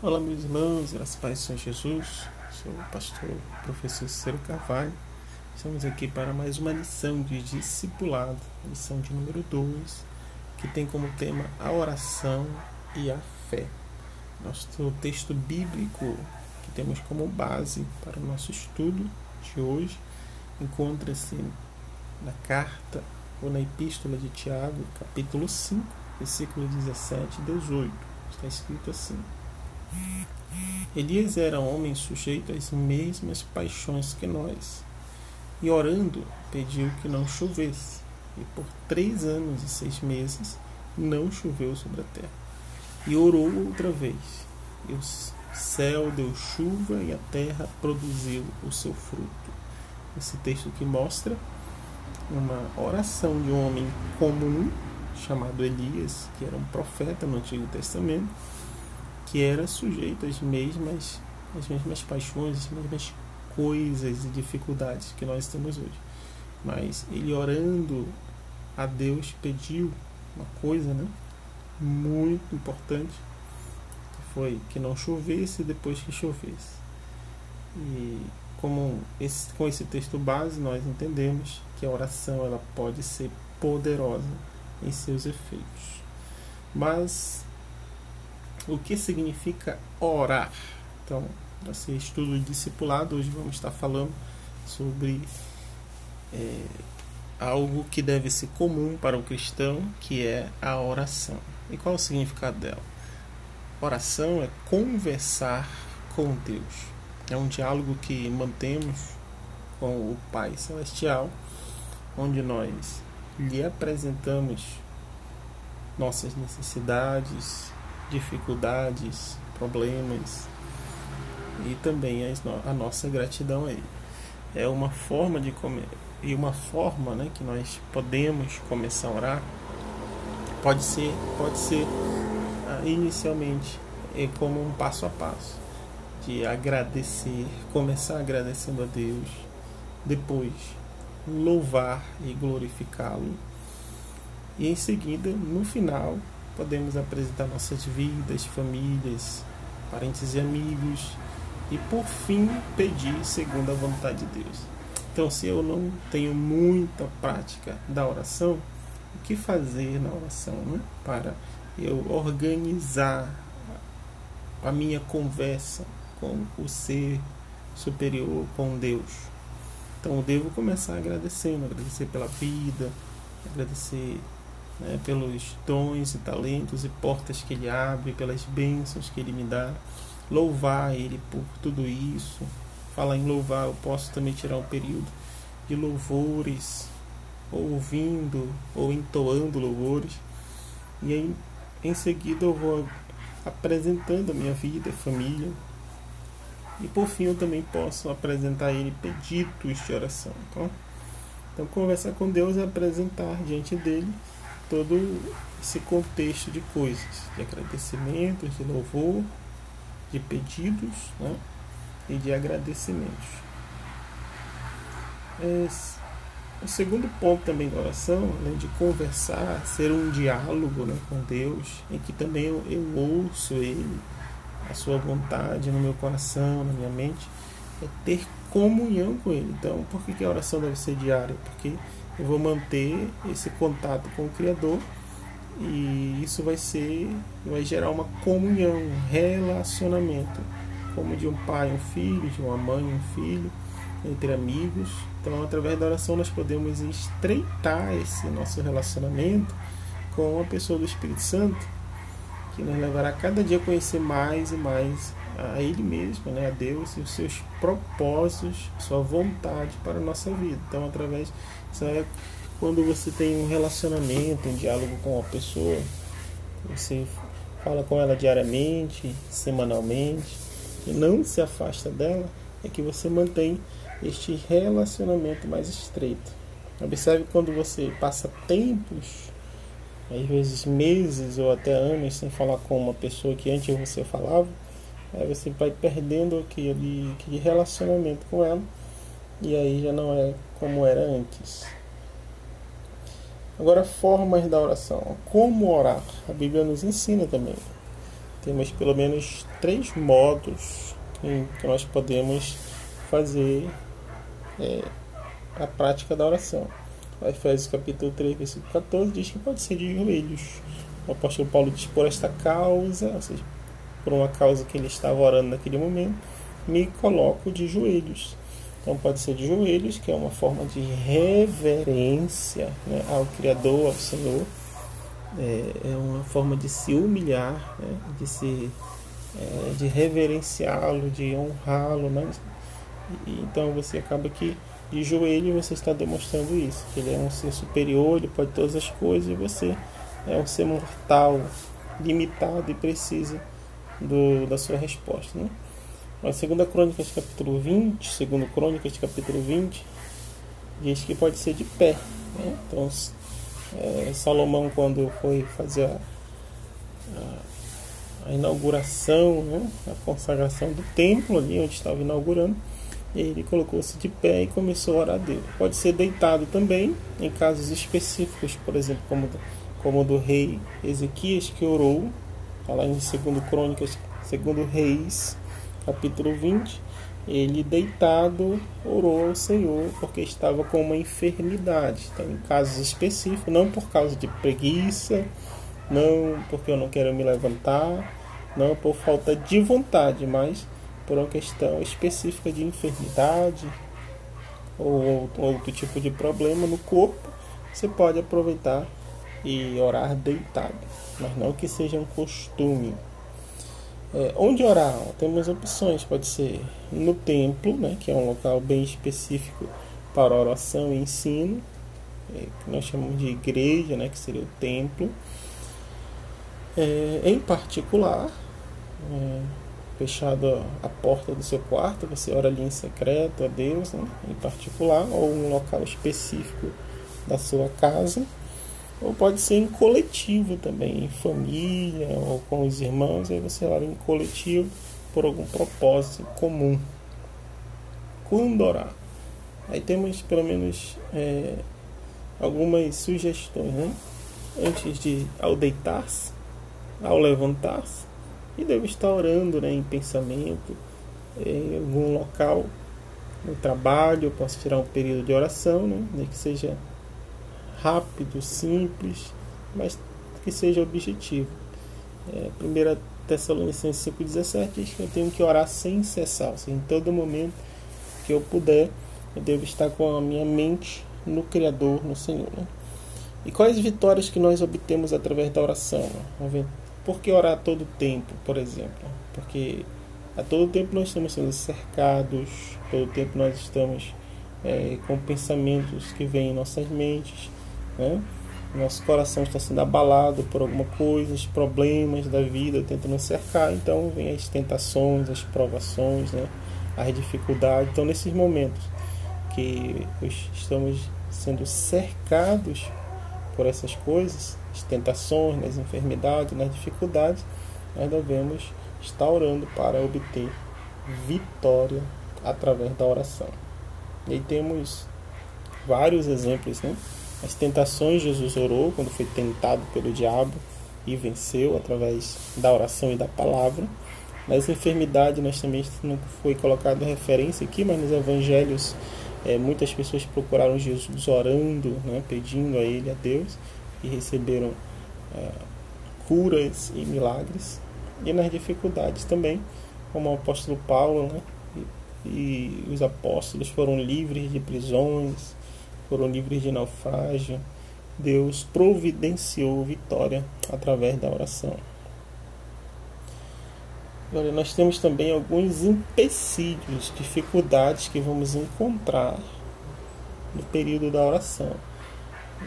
Olá, meus irmãos, graças a paz do Senhor Jesus. Sou o pastor professor Cícero Carvalho. Estamos aqui para mais uma lição de discipulado, lição de número 2, que tem como tema a oração e a fé. Nosso texto bíblico que temos como base para o nosso estudo de hoje encontra-se na carta ou na epístola de Tiago, capítulo 5, versículo 17 e 18. Está escrito assim: Elias era homem sujeito às mesmas paixões que nós, e orando pediu que não chovesse, e por 3 anos e 6 meses não choveu sobre a terra. E orou outra vez, e o céu deu chuva e a terra produziu o seu fruto. Esse texto que mostra uma oração de um homem comum chamado Elias, que era um profeta no Antigo Testamento, que era sujeito às mesmas paixões, às mesmas coisas e dificuldades que nós temos hoje. Mas ele, orando a Deus, pediu uma coisa, muito importante, que foi que não chovesse depois que chovesse. E com esse texto base, nós entendemos que a oração ela pode ser poderosa em seus efeitos. Mas o que significa orar? Então, nesse estudo de discipulado, hoje vamos estar falando sobre algo que deve ser comum para o cristão, que é a oração. E qual é o significado dela? Oração é conversar com Deus. É um diálogo que mantemos com o Pai Celestial, onde nós lhe apresentamos nossas necessidades, dificuldades, problemas e também a nossa gratidão a Ele. É uma forma que nós podemos começar a orar. Pode ser inicialmente como um passo a passo de agradecer, começar agradecendo a Deus, depois louvar e glorificá-lo, e em seguida, no final, podemos apresentar nossas vidas, famílias, parentes e amigos, e por fim pedir segundo a vontade de Deus. Então, se eu não tenho muita prática da oração, o que fazer na oração, para eu organizar a minha conversa com o ser superior, com Deus? Então, eu devo começar agradecer pela vida, agradecer pelos dons e talentos e portas que Ele abre, pelas bênçãos que Ele me dá, louvar Ele por tudo isso. Falar em louvar, eu posso também tirar um período de louvores, ouvindo ou entoando louvores, e aí em seguida eu vou apresentando a minha vida, família, e por fim eu também posso apresentar a Ele pedidos de oração. Então conversar com Deus é apresentar diante dele todo esse contexto de coisas, de agradecimentos, de louvor, de pedidos, e de agradecimentos. O segundo ponto também da oração, além de conversar, ser um diálogo com Deus, em que também eu ouço Ele, a sua vontade no meu coração, na minha mente, é ter comunhão com Ele. Então, por que a oração deve ser diária? Porque eu vou manter esse contato com o Criador, e isso vai gerar uma comunhão, um relacionamento, como de um pai e um filho, de uma mãe e um filho, entre amigos. Então, através da oração, nós podemos estreitar esse nosso relacionamento com a pessoa do Espírito Santo, que nos levará a cada dia a conhecer mais e mais a Ele mesmo, a Deus e os seus propósitos, sua vontade para a nossa vida. Então, quando você tem um relacionamento, um diálogo com uma pessoa, você fala com ela diariamente, semanalmente, e não se afasta dela, é que você mantém este relacionamento mais estreito. Observe quando você passa tempos, às vezes meses ou até anos, sem falar com uma pessoa que antes você falava, aí você vai perdendo aquele relacionamento com ela, e aí já não é como era antes. Agora, formas da oração. Como orar? A Bíblia nos ensina também. temos pelo menos 3 modos em que nós podemos fazer a prática da oração. O Efésios capítulo 3, versículo 14 diz que pode ser de joelhos. O apóstolo Paulo diz: por esta causa, ou seja, por uma causa que ele estava orando naquele momento, me coloco de joelhos. Então pode ser de joelhos, que é uma forma de reverência, né, ao Criador, ao Senhor. É uma forma de se humilhar, né, de reverenciá-lo, de honrá-lo, né? Então você acaba que de joelho você está demonstrando isso, que ele é um ser superior, ele pode todas as coisas, e você é um ser mortal, limitado e precisa da sua resposta, né? Mas 2 Crônicas capítulo 20, diz que pode ser de pé, né? Então Salomão, quando foi fazer a inauguração, né, a consagração do templo ali onde estava inaugurando, ele colocou-se de pé e começou a orar a Deus. Pode ser deitado também, em casos específicos, por exemplo, como o do rei Ezequias, que orou, está lá em 2 Reis, capítulo 20, ele deitado orou ao Senhor porque estava com uma enfermidade. Então, em casos específicos, não por causa de preguiça, não porque eu não quero me levantar, não por falta de vontade, mas por uma questão específica de enfermidade ou outro tipo de problema no corpo, você pode aproveitar e orar deitado, mas não que seja um costume. Onde orar? Temos opções, pode ser no templo, né, que é um local bem específico para oração e ensino, que nós chamamos de igreja, né, que seria o templo. Em particular, fechado a porta do seu quarto, você ora ali em secreto a Deus, né, em particular, ou um local específico da sua casa, ou pode ser em coletivo também, em família ou com os irmãos, aí você ora em coletivo por algum propósito comum. Quando orar? Aí temos pelo menos algumas sugestões, né? Ao deitar-se, ao levantar-se, e deve estar orando, né, em pensamento, em algum local, no trabalho. Eu posso tirar um período de oração, né, que seja rápido, simples, mas que seja objetivo. 1 Tessalonicenses 5,17 diz que eu tenho que orar sem cessar, ou seja, em todo momento que eu puder, eu devo estar com a minha mente no Criador, no Senhor, né? E quais vitórias que nós obtemos através da oração? Vamos ver. Por que orar a todo tempo, por exemplo? Porque a todo tempo nós estamos sendo cercados, a todo tempo nós estamos com pensamentos que vêm em nossas mentes, né? Nosso coração está sendo abalado por alguma coisa, os problemas da vida tentam nos cercar, então vem as tentações, as provações, né? As dificuldades. Então, nesses momentos que estamos sendo cercados por essas coisas, as tentações, nas enfermidades, nas dificuldades, nós devemos estar orando para obter vitória através da oração. E aí temos vários exemplos, né? As tentações, Jesus orou quando foi tentado pelo diabo e venceu através da oração e da palavra. Nas enfermidades, nós também não foi colocado referência aqui, mas nos evangelhos muitas pessoas procuraram Jesus orando, né, pedindo a Ele, a Deus, e receberam curas e milagres. E nas dificuldades também, como o apóstolo Paulo, né, e os apóstolos foram livres de prisões, foram livres de naufrágio. Deus providenciou vitória através da oração. Olha, nós temos também alguns empecilhos, dificuldades que vamos encontrar no período da oração.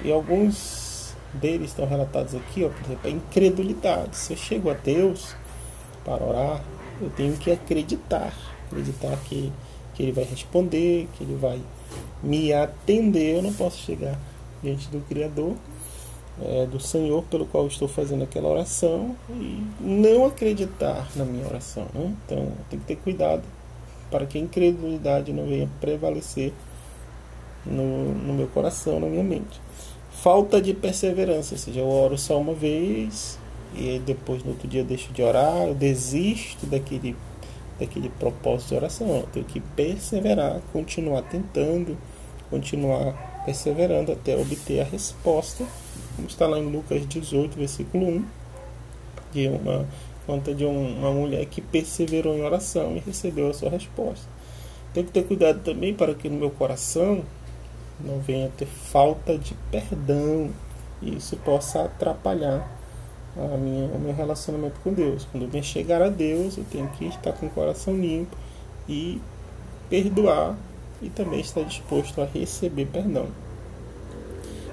E alguns deles estão relatados aqui, por exemplo, a incredulidade. Se eu chego a Deus para orar, eu tenho que acreditar que Ele vai responder, que Ele vai me atender. Eu não posso chegar diante do Criador, do Senhor pelo qual estou fazendo aquela oração, e não acreditar na minha oração, né? Então tem que ter cuidado para que a incredulidade não venha prevalecer no meu coração, na minha mente. Falta de perseverança, ou seja, eu oro só uma vez e depois no outro dia eu deixo de orar, eu desisto daquele propósito de oração. Eu tenho que perseverar, continuar tentando, continuar perseverando até obter a resposta, como está lá em Lucas 18, versículo 1, conta de uma mulher que perseverou em oração e recebeu a sua resposta. Tenho que ter cuidado também para que no meu coração não venha ter falta de perdão, e isso possa atrapalhar o meu relacionamento com Deus. Quando eu venho chegar a Deus, eu tenho que estar com o coração limpo e perdoar, e também estar disposto a receber perdão.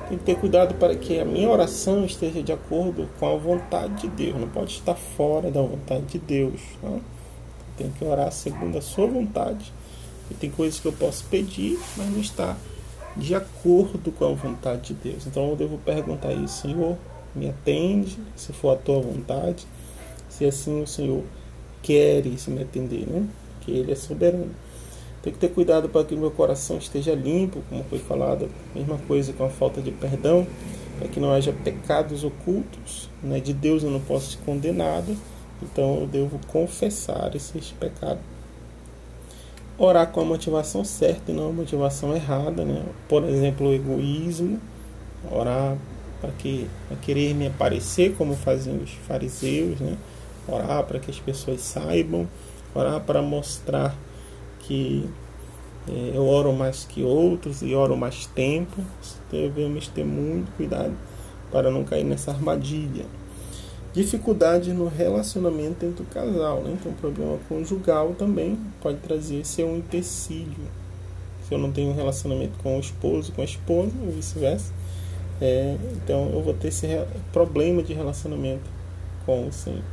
Tem que ter cuidado para que a minha oração esteja de acordo com a vontade de Deus. Não pode estar fora da vontade de Deus. Não? Tem que orar segundo a sua vontade. E tem coisas que eu posso pedir, mas não está de acordo com a vontade de Deus. Então eu devo perguntar isso: Senhor, me atende, se for a tua vontade. Se assim o Senhor quer isso, me atender, né? Que Ele é soberano. Tem que ter cuidado para que o meu coração esteja limpo, como foi falado, mesma coisa com a falta de perdão, para que não haja pecados ocultos, né? De Deus eu não posso ser condenado, então eu devo confessar esses pecados. Orar com a motivação certa e não a motivação errada, né? Por exemplo, o egoísmo, orar para querer me aparecer como faziam os fariseus, né? Orar para que as pessoas saibam, orar para mostrar que eu oro mais que outros e oro mais tempo. Devemos ter muito cuidado para não cair nessa armadilha. Dificuldade no relacionamento entre o casal, né? Então, problema conjugal também pode trazer ser um empecilho. Se eu não tenho um relacionamento com o esposo, com a esposa, ou vice-versa, então eu vou ter esse problema de relacionamento com o Senhor.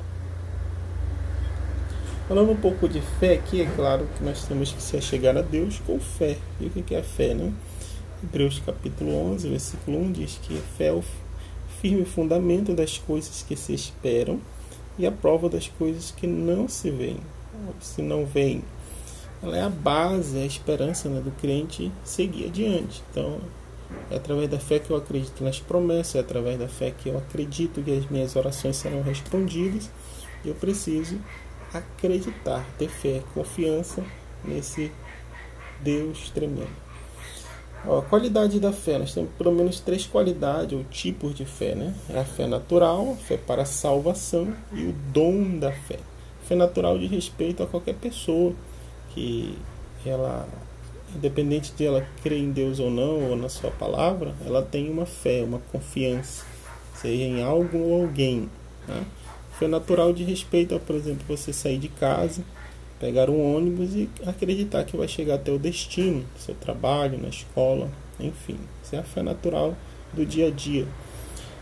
Falando um pouco de fé aqui, é claro que nós temos que se achegar a Deus com fé. E o que é a fé, né? Hebreus capítulo 11, versículo 1 diz que a fé é o firme fundamento das coisas que se esperam e a prova das coisas que não se veem. Se não veem, ela é a base, a esperança, né, do crente seguir adiante. Então, é através da fé que eu acredito nas promessas, é através da fé que eu acredito que as minhas orações serão respondidas. Eu preciso acreditar, ter fé, confiança nesse Deus tremendo. A qualidade da fé, nós temos pelo menos 3 qualidades ou tipos de fé, né? É a fé natural, a fé para a salvação e o dom da fé. A fé natural diz respeito a qualquer pessoa que ela, independente de ela crer em Deus ou não, ou na sua palavra, ela tem uma fé, uma confiança, seja em algo ou alguém, né? Fé natural de respeito a, por exemplo, você sair de casa, pegar um ônibus e acreditar que vai chegar até o destino, do seu trabalho, na escola, enfim. Isso é a fé natural do dia a dia.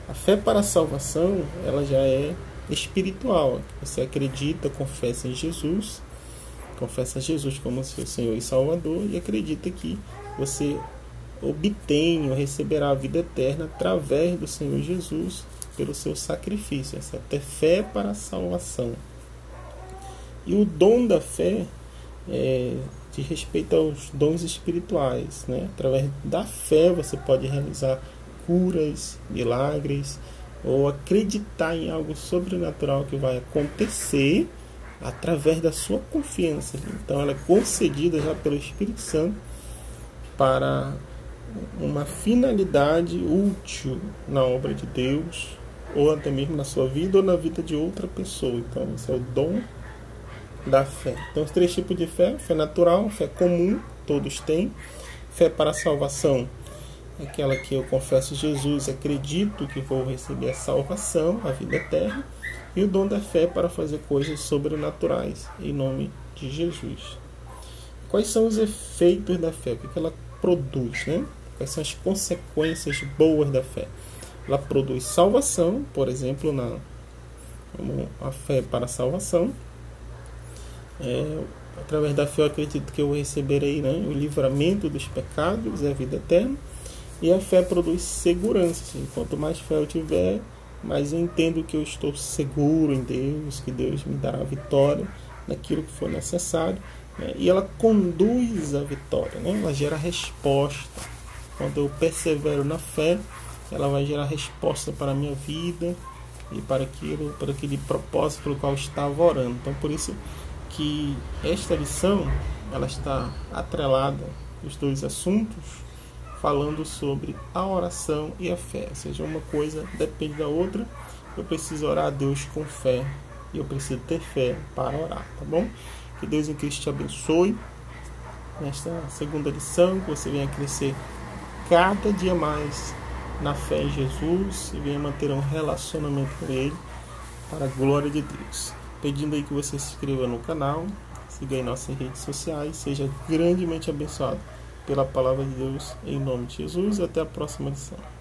A fé para a salvação, ela já é espiritual. Você acredita, confessa em Jesus, confessa Jesus como seu Senhor e Salvador e acredita que você obtém ou receberá a vida eterna através do Senhor Jesus, pelo seu sacrifício. Essa é fé para a salvação. E o dom da fé diz respeito aos dons espirituais, né? Através da fé você pode realizar curas, milagres, ou acreditar em algo sobrenatural que vai acontecer através da sua confiança. Então ela é concedida já pelo Espírito Santo para uma finalidade útil na obra de Deus, ou até mesmo na sua vida ou na vida de outra pessoa. Então esse é o dom da fé. Então os 3 tipos de fé: fé natural, fé comum, todos têm. Fé para a salvação, aquela que eu confesso Jesus, acredito que vou receber a salvação, a vida eterna. E o dom da fé para fazer coisas sobrenaturais, em nome de Jesus. Quais são os efeitos da fé? O que ela produz, né? Quais são as consequências boas da fé? Ela produz salvação, por exemplo, a fé para a salvação. Através da fé eu acredito que eu receberei, né, o livramento dos pecados e a vida eterna. E a fé produz segurança. Quanto mais fé eu tiver, mais eu entendo que eu estou seguro em Deus, que Deus me dará a vitória naquilo que for necessário, né? E ela conduz a vitória, né? Ela gera resposta. Quando eu persevero na fé, ela vai gerar resposta para a minha vida, e para aquele propósito pelo qual estava orando. Então, por isso que esta lição ela está atrelada os dois assuntos, falando sobre a oração e a fé. Ou seja, uma coisa depende da outra. Eu preciso orar a Deus com fé e eu preciso ter fé para orar, tá bom? Que Deus em Cristo te abençoe nesta segunda lição, que você venha crescer cada dia mais na fé em Jesus e venha manter um relacionamento com Ele para a glória de Deus. Pedindo aí que você se inscreva no canal, siga em nossas redes sociais, seja grandemente abençoado pela palavra de Deus, em nome de Jesus, e até a próxima lição.